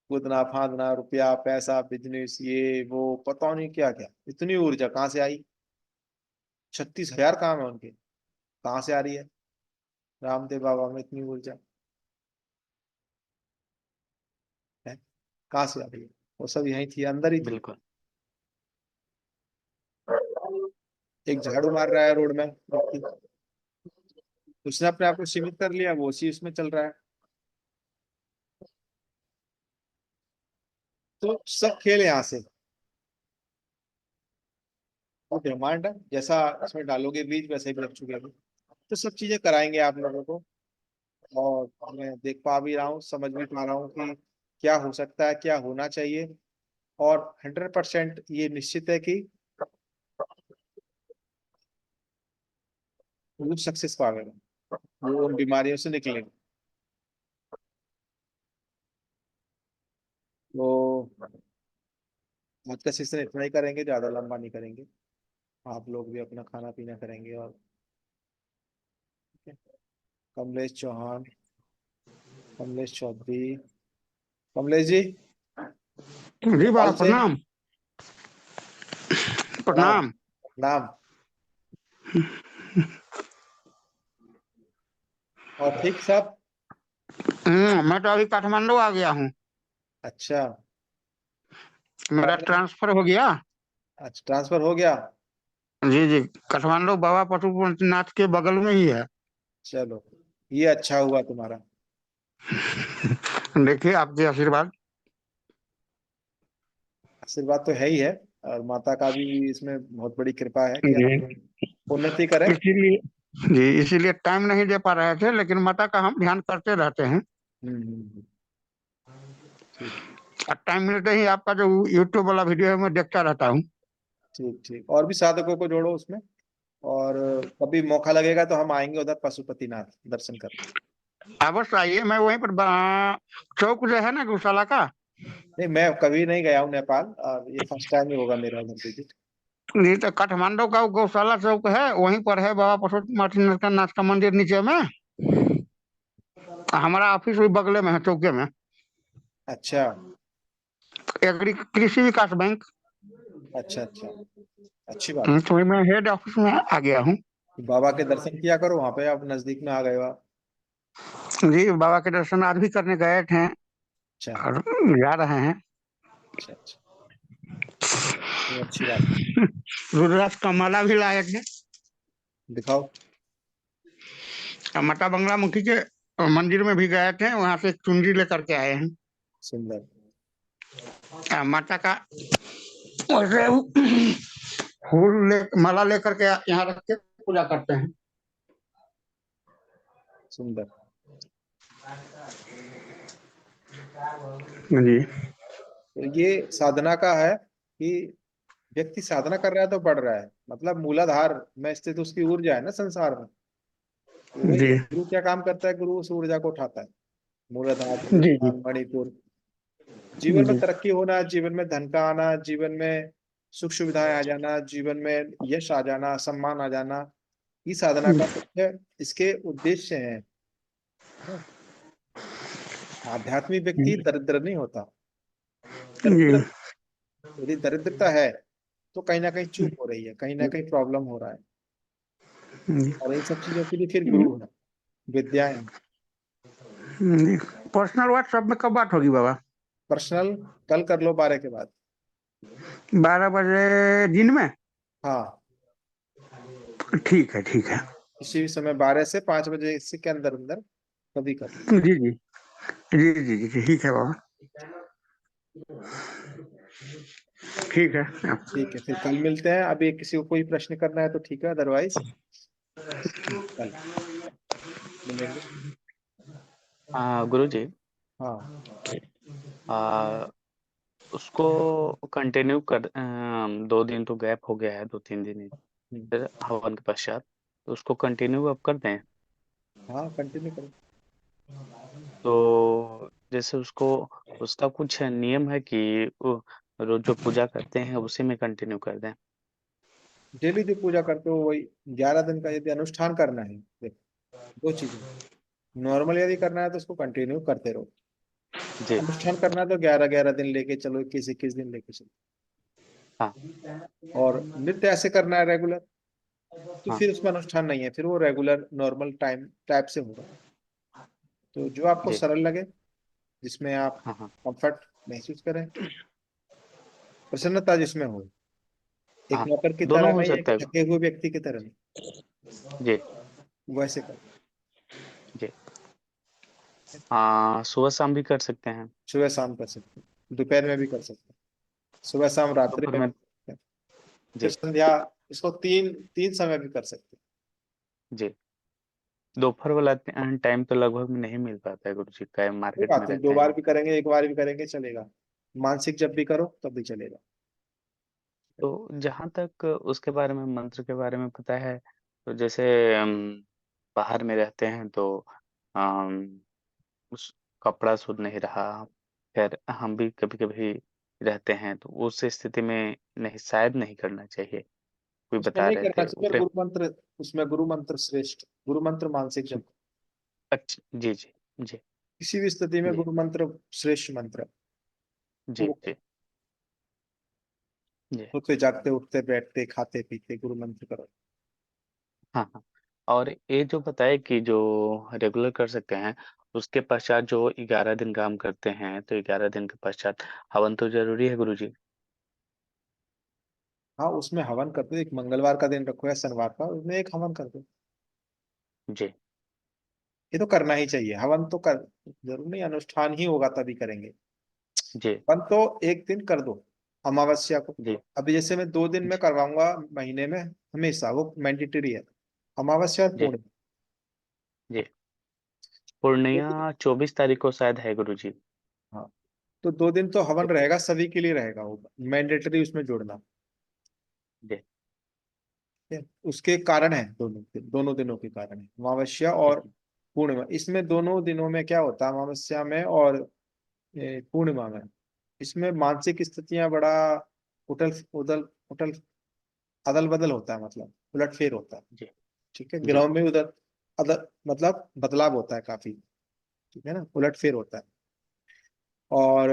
कूदना फांदना, रुपया पैसा बिजनेस, ये वो पता नहीं क्या क्या, इतनी ऊर्जा कहाँ से आई? 36,000 काम है उनके, कहाँ से आ रही है? रामदेव बाबा में इतनी ऊर्जा है, कहाँ से आ रही है? वो सब यही थी, अंदर ही थी।
बिल्कुल।
एक झाड़ू मार रहा है रोड में व्यक्ति, उसने अपने आप को सीमित कर लिया, वो उसी उसमें चल रहा है। तो सब खेल यहाँ से, वो ब्रह्मांड है, जैसा इसमें डालोगे बीज वैसे ही लग चुके हैं। तो सब चीजें कराएंगे आप लोगों को, और मैं देख पा भी रहा हूँ, समझ भी पा रहा हूँ कि क्या हो सकता है, क्या होना चाहिए। और 100% ये निश्चित है कि वो सक्सेस पाएगा, वो उन बीमारियों से निकलेगा। तो आज का सेशन इतना ही करेंगे, ज्यादा लंबा नहीं करेंगे। आप लोग भी अपना खाना पीना करेंगे। और कमलेश चौहान, कमलेश चौधरी, कमलेश जी,
जी बाबा
मोबाइल से
प्रणाम।
नाम,
प्रणाम।
नाम और ठीक सब।
मैं तो अभी काठमांडू आ गया हूँ।
अच्छा,
मेरा ट्रांसफर हो गया।
अच्छा ट्रांसफर हो गया।
जी जी, काठमांडू बाबा पशुपतिनाथ के बगल में ही है।
चलो, ये अच्छा हुआ तुम्हारा।
देखिए आपके आशीर्वाद।
आशीर्वाद तो है ही है, और माता का भी इसमें बहुत बड़ी कृपा है कि
जी,
आप उन्नति करें।
इसीलिए जी इसीलिए टाइम नहीं दे पा रहे थे, लेकिन माता का हम ध्यान करते रहते हैं।
ठीक,
और टाइम मिलते ही आपका जो यूट्यूब वाला वीडियो है मैं देखता रहता हूँ।
ठीक, ठीक। और भी साधकों को जोड़ो उसमें, और कभी मौका लगेगा तो हम आएंगे उधर पशुपतिनाथ दर्शन करने।
अवश्य आइए, मैं वहीं पर चौक जो है ना गौशाला का।
नहीं, मैं कभी नहीं गया हूँ नेपाल, और ये फर्स्ट टाइम ही होगा मेरा उधर विजिट।
नहीं तो काठमांडू का वो गौशाला चौक है, वहीं पर है बाबा पशुपतिनाथ का मंदिर नीचे में। हमारा ऑफिस भी बगले में है, चौके में।
अच्छा,
एग्री कृषि विकास बैंक।
अच्छा, अच्छा, अच्छी बात है।
तो मैं हेड ऑफिस में आ गया हूँ।
बाबा के दर्शन किया करो वहां पे, आप नजदीक में आ गए हो आप।
जी बाबा के दर्शन आज भी करने गए थे
अच्छा,
और जा रहे हैं।
अच्छा, अच्छा, ये अच्छी बात है।
रुद्राक्ष का माला भी लाए थे।
दिखाओ।
और माता बंगला मुखी के मंदिर में भी गए थे, वहां से एक चुनरी लेकर के आए हैं।
सुंदर।
माता का वैसे माला लेकर के यहाँ रख के पूजा करते हैं।
सुंदर।
जी
तो ये साधना का है कि व्यक्ति साधना कर रहा है तो बढ़ रहा है, मतलब मूलाधार में स्थित उसकी ऊर्जा है ना संसार में। तो वही
जी
है, गुरु क्या काम करता है? गुरु उस ऊर्जा को उठाता है। मूलाधार,
जी जी
स्वादिष्ठान, मणिपुर। जीवन में
जी
तरक्की होना, जीवन में धन का आना, जीवन में सुख सुविधाएं आ जाना, जीवन में यश आ जाना, सम्मान आ जाना, ये साधना का मुख्य इसके उद्देश्य है। आध्यात्मिक व्यक्ति दरिद्र नहीं होता।
जी
दरिद्र, यदि दरिद्रता है तो कहीं ना कहीं चूक हो रही है, कहीं ना कहीं प्रॉब्लम हो रहा है। और इन सब चीजों के लिए फिर गुरु है, विद्याएं हैं।
जी। पर्सनल व्हाट्सएप में कब बात होगी बाबा?
पर्सनल कल कर लो 12 के बाद।
12 बजे दिन में?
हाँ,
ठीक है ठीक है।
किसी भी समय 12 से 5 बजे इसी के अंदर अंदर कभी कर।
जी जी जी जी जी जी, ठीक है बाबा, ठीक है।
ठीक है, फिर कल मिलते हैं। अभी किसी को कोई प्रश्न करना है तो ठीक है, अदरवाइज कल मिलेंगे।
गुरुजी,
हाँ
आ, उसको कंटिन्यू कर 2 दिन तो गैप हो गया है, 2-3 दिन ही,
हम्म,
फिर हवन के पश्चात तो उसको कंटिन्यू अब कर दें।
हाँ कंटिन्यू करें।
तो जैसे उसको, उसका कुछ नियम है कि वो रोज जो पूजा करते हैं उसी में कंटिन्यू कर दें।
डेली जो पूजा करते हो वही 11 दिन का यदि अनुष्ठान करना है, देखो दो चीजें, नॉर्मल यदि करना है तो उसको कंटिन्यू करते रहो।
जी।
अनुष्ठान करना है तो 11-11 दिन लेके चलो, 21-21 दिन लेके चलो।
हाँ
और नित्य ऐसे करना है रेगुलर, तो
हाँ।
फिर उसमें अनुष्ठान नहीं है, फिर वो रेगुलर नॉर्मल टाइम टाइप से होगा। तो जो आपको
जी।
सरल लगे, जिसमें आप
हाँ हाँ।
कंफर्ट महसूस करें, प्रसन्नता जिसमें हो, एक
हाँ,
नौकर की
दोनों
तरह
हो
नहीं, एक
सकता है।
थके हुए व्यक्ति की तरह नहीं,
जी
वैसे कर।
जी। हाँ, सुबह शाम भी कर सकते हैं।
सुबह शाम कर सकते हैं, दोपहर में भी कर सकते हैं, सुबह शाम रात्रि
दोपहर
में भी
में।
कर सकते हैं, फिर
जी
संध्या। इसको तीन तीन समय भी कर सकते हैं।
जी। दोपहर वाला टाइम तो लगभग नहीं मिल पाता है गुरु जी, का
कोई
मार्केट
बात
में
नहीं, दो
रहते
बार
हैं।
भी करेंगे, एक बार भी करेंगे चलेगा। मानसिक जब भी करो तब भी चलेगा।
तो जहाँ तक उसके बारे में, मंत्र के बारे में पता है, तो जैसे बाहर में रहते हैं तो अम, उस कपड़ा शुद्ध नहीं रहा, खैर हम भी कभी कभी रहते हैं, तो उस स्थिति में नहीं, शायद नहीं करना चाहिए, कोई
उसमें
बता
नहीं
रहे
करना
थे
चाहिए, पर
उसे।
गुरु मंत्र, उसमें गुरु मंत्र श्रेष्ठ, गुरु मंत्र मानसिक जप,
अच्छा, जी जी जी
किसी भी स्थिति में
जी
गुरु मंत्र श्रेष्ठ मंत्र है।
जी
वो
जी जी।
सोते जागते उठते बैठते खाते पीते गुरु मंत्र करो।
हाँ हाँ। और ये जो बताए कि जो रेगुलर कर सकते हैं, उसके पश्चात जो 11 दिन काम करते हैं, तो 11 दिन के पश्चात हवन तो जरूरी है गुरु जी।
हाँ उसमें हवन करते हो, एक मंगलवार का दिन रखो या शनिवार का, उसमें एक हवन कर दो।
जी
ये तो करना ही चाहिए, हवन तो कर, जरूर नहीं अनुष्ठान ही होगा तभी करेंगे।
जी
हवन तो एक दिन कर दो, अमावस्या को।
जी
अभी जैसे मैं 2 दिन में
जी
करवाऊंगा महीने में, हमेशा वो मैंडेटरी है, अमावस्या और
जी
पूर्णिमा।
जी।
दो
पूर्णिया
दिन,
24 तारीख को शायद है गुरु जी।
हाँ तो 2 दिन तो हवन रहेगा, सभी के लिए रहेगा वो, मैंडेटरी उसमें जोड़ना।
जी
ठीक है? उसके कारण है, दोनों दिनों के कारण है, अमावस्या
जी
और पूर्णिमा। इसमें दोनों दिनों में क्या होता है, अमावस्या में और पूर्णिमा में, इसमें मानसिक स्थितियां बड़ा उठल उदल उठल अदल बदल होता है, मतलब उलट फेर होता है।
जी
ठीक है,
जी
ग्रहों में उधर अदल मतलब बदलाव होता है काफी। ठीक है ना, उलट फेर होता है। और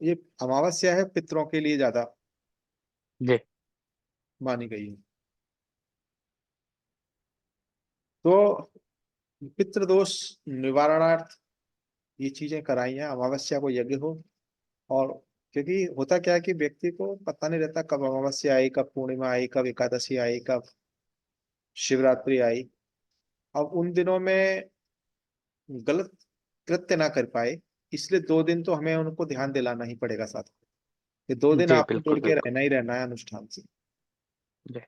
ये अमावस्या है पितरों के लिए ज्यादा
जी।
मानी गई है। तो पितृदोष निवारणार्थ ये चीजें कराई हैं, अमावस्या को यज्ञ हो। और क्योंकि होता क्या है कि व्यक्ति को पता नहीं रहता कब अमावस्या आई, कब पूर्णिमा आई, कब एकादशी आई, कब शिवरात्रि आई। अब उन दिनों में गलत कृत्य ना कर पाए, इसलिए 2 दिन तो हमें उनको ध्यान दिलाना ही पड़ेगा साथ में, कि 2 दिन
जी
आपको जुड़
बिल्कुल
के
बिल्कुल।
रहना ही रहना है अनुष्ठान से।
जी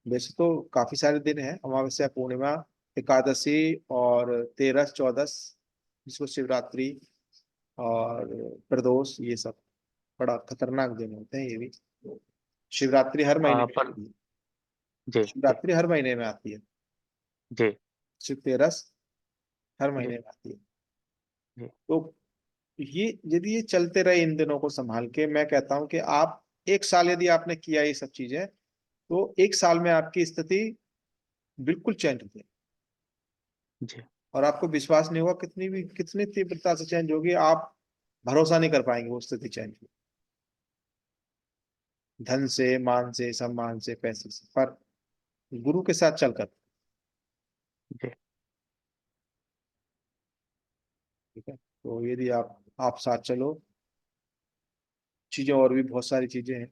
वैसे तो काफी सारे दिन हैं, अमावस्या पूर्णिमा एकादशी और 13 14, जिसको शिवरात्रि और प्रदोष, ये सब बड़ा खतरनाक दिन होते हैं ये भी। शिवरात्रि हर महीने में
पर
आती है,
जी जी
शिवरात्रि हर महीने में आती है,
जी
शिव तेरस हर
जी
महीने में आती है।
जी
तो ये यदि ये चलते रहे इन दिनों को संभाल के, मैं कहता हूं कि आप 1 साल यदि आपने किया ये सब चीजें, तो 1 साल में आपकी स्थिति बिल्कुल चेंज होगी।
जी
और आपको विश्वास नहीं होगा कितनी भी, कितनी तीव्रता से चेंज होगी, आप भरोसा नहीं कर पाएंगे वो स्थिति चेंज हो, धन से, मान से, सम्मान से, पैसे से, पर गुरु के साथ चलकर।
जी।
ठीक है, तो यदि आप साथ चलो, चीजें और भी बहुत सारी चीजें हैं।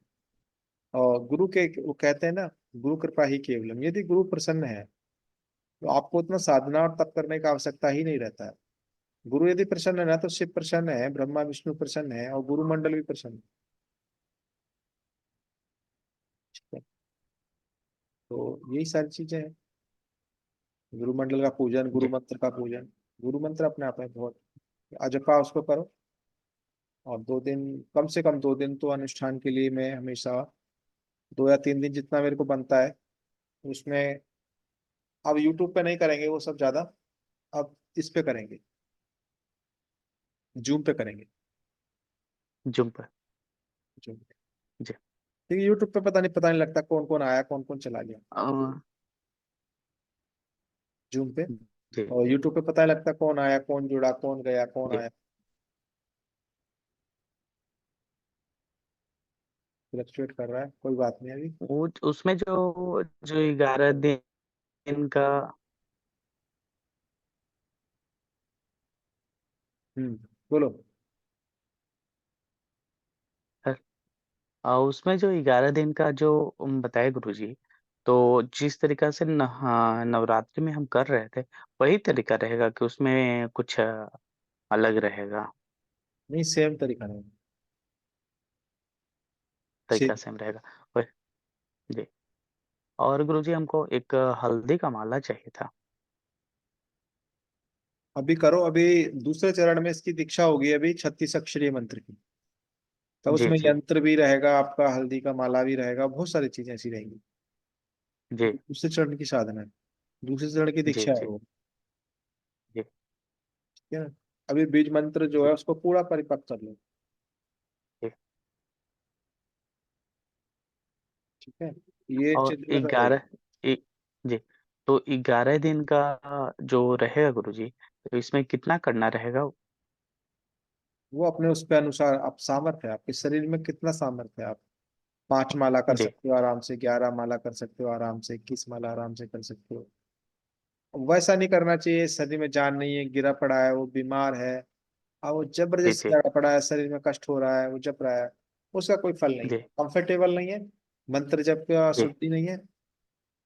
और गुरु के वो कहते हैं ना, गुरु कृपा ही केवलम, यदि गुरु प्रसन्न है तो आपको उतना साधना और तप करने का आवश्यकता ही नहीं रहता है। गुरु यदि प्रसन्न है ना, तो शिव प्रसन्न है, ब्रह्मा विष्णु प्रसन्न है, और गुरु मंडल भी प्रसन्न है। ठीक है? तो यही सारी चीजें हैं। गुरु मंडल का पूजन, गुरु
जी
मंत्र का पूजन। गुरु मंत्र अपने आप में बहुत, अजपा उसको करो। और 2 दिन, कम से कम 2 दिन तो अनुष्ठान के लिए मैं हमेशा, 2 या 3 दिन जितना मेरे को बनता है उसमें। अब यूट्यूब पे नहीं करेंगे वो सब ज्यादा, अब इस पे करेंगे, जूम पे करेंगे।
जूम पर।
जूम पे,
जी
क्योंकि यूट्यूब पे पता नहीं लगता कौन कौन आया, कौन कौन चला गया।
अ,
जूम पे,
जी
और यूट्यूब पे पता लगता कौन आया, कौन जुड़ा, कौन गया, कौन
जी
आया। फ्लक्चुएट कर रहा है, कोई बात नहीं अभी।
वो उसमें जो जो 11 दिन का
बोलो।
उसमें जो 11 दिन का जो बताए गुरुजी, तो जिस तरीका से नवरात्रि में हम कर रहे थे, वही तरीका रहेगा कि उसमें कुछ अलग रहेगा?
नहीं, सेम तरीका नहीं।
तरीका
सेम।
सेम रहेगा। वही। जी। और गुरुजी हमको एक हल्दी का माला चाहिए था।
अभी करो, अभी दूसरे चरण में इसकी दीक्षा होगी अभी 36 अक्षरीय मंत्र की। तब
जी
उसमें
जी
यंत्र भी रहेगा आपका, हल्दी का माला भी रहेगा, बहुत सारी चीजें ऐसी रहेंगी।
जी
दूसरे चरण की साधना है, दूसरे चरण की
जी
दीक्षा है
जी
वो।
जी
ठीक है ना? अभी बीज मंत्र जो
जी
है उसको पूरा परिपक्व कर लो।
जी।
ठीक है, ये एक
और
चिंतन रहेगी।
11 जी, तो 11 दिन का जो रहेगा गुरुजी, तो इसमें कितना करना रहेगा?
वो अपने उस पे अनुसार, आप सामर्थ्य है आपके शरीर में कितना सामर्थ्य है। आप 5 माला कर
जी
सकते हो आराम से, 11 माला कर सकते हो आराम से, 21 माला आराम से कर सकते हो। वैसा नहीं करना चाहिए, शरीर में जान नहीं है, गिरा पड़ा है, वो बीमार है, और वो
जी
जबरदस्ती
जी
लगा पड़ा है, शरीर में कष्ट हो रहा है, वो जप रहा है, उसका कोई फल नहीं है,
जी
कंफर्टेबल नहीं है। मंत्र जप का
जी
शुद्धि नहीं है।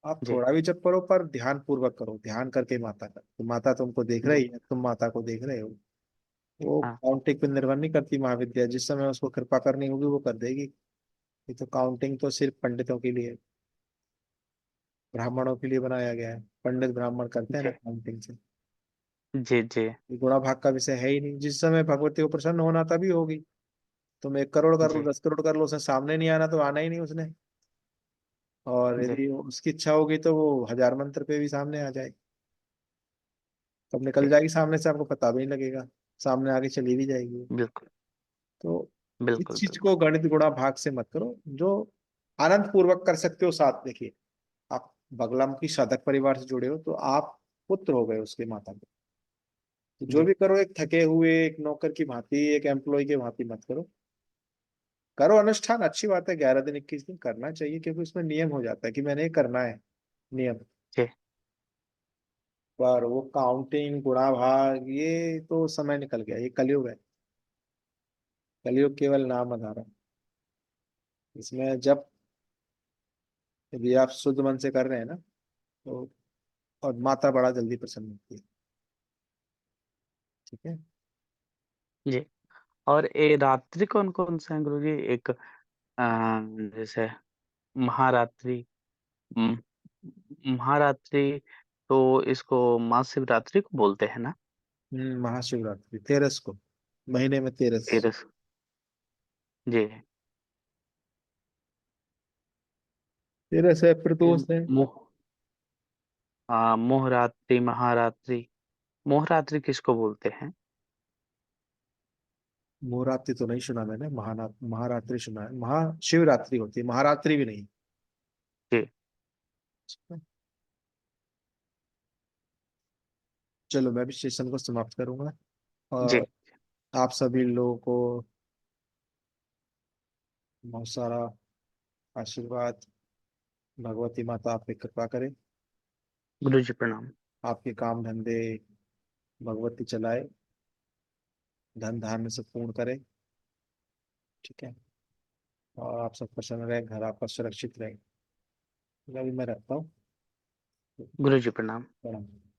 आप
जी
थोड़ा भी जप करो, पर ध्यान पूर्वक करो, ध्यान करके माता का, तो माता तुमको देख
जी
रही है, तुम माता को देख रहे हो। वो
हाँ
काउंटिंग पे निर्भर नहीं करती महाविद्या, जिस समय उसको कृपा करनी होगी वो कर देगी। ये तो काउंटिंग तो सिर्फ पंडितों के लिए, ब्राह्मणों के लिए बनाया गया है। पंडित ब्राह्मण करते हैं ना
जी
काउंटिंग से।
जी जी
ये गुणा भाग का विषय है ही नहीं। जिस समय भगवती को प्रसन्न होना तभी होगी। तुम 1 करोड़ कर लो,
जी
10 करोड़ कर लो, उसने सामने नहीं आना तो आना ही नहीं उसने। और
जी
यदि उसकी इच्छा होगी तो वो 1000 मंत्र पे भी सामने आ जाए, तब निकल
जी
जाएगी सामने से, आपको पता भी नहीं लगेगा, सामने आगे चली भी जाएगी।
बिल्कुल
तो इस
बिल्कुल
चीज
बिल्कुल।
को गणित गुणा भाग से मत करो। जो आनंद पूर्वक कर सकते हो साथ, देखिए, आप बगलामुखी साधक परिवार से जुड़े हो तो आप पुत्र हो गए उसके माता के। तो जो
जी
भी करो, एक थके हुए एक नौकर की भांति, एक एम्प्लॉय की भांति मत करो। करो अनुष्ठान, अच्छी बात है, 11 दिन 21 दिन करना चाहिए, क्योंकि उसमें नियम हो जाता है कि मैंने ये करना है, नियम।
जी
पर वो काउंटिंग, गुणा भाग, ये तो समय निकल गया, ये कलयुग है। कलयुग केवल नाम आधार है। इसमें जब, यदि आप शुद्ध मन से कर रहे हैं ना, तो और माता बड़ा जल्दी प्रसन्न होती है। ठीक है।
जी। और ये रात्रि कौन कौन से हैं गुरुजी? एक जैसे महारात्रि, म- महारात्रि, तो इसको महाशिवरात्रि को बोलते हैं ना?
महाशिवरात्रि 13 को, महीने में 13।
13। जी।
13 है, प्रदोष है।
मोह मोहरात्रि, महारात्रि। मोहरात्रि किसको बोलते हैं?
मोहरात्रि तो नहीं सुना मैंने, महारात्रि सुना है। महाशिवरात्रि होती है, महारात्रि भी नहीं।
जी
चलो, मैं भी सेशन को समाप्त करूंगा।
जी
और आप सभी लोगों को बहुत सारा आशीर्वाद, भगवती माता आप पे कृपा करे,
गुरुजी प्रणाम।
आपके काम धंधे भगवती चलाए, धन धान्य से पूर्ण करे। ठीक है। और आप सब प्रसन्न रहे, घर आपका सुरक्षित रहे। अभी मैं रखता हूँ।
गुरु जी प्रणाम।
प्रणाम।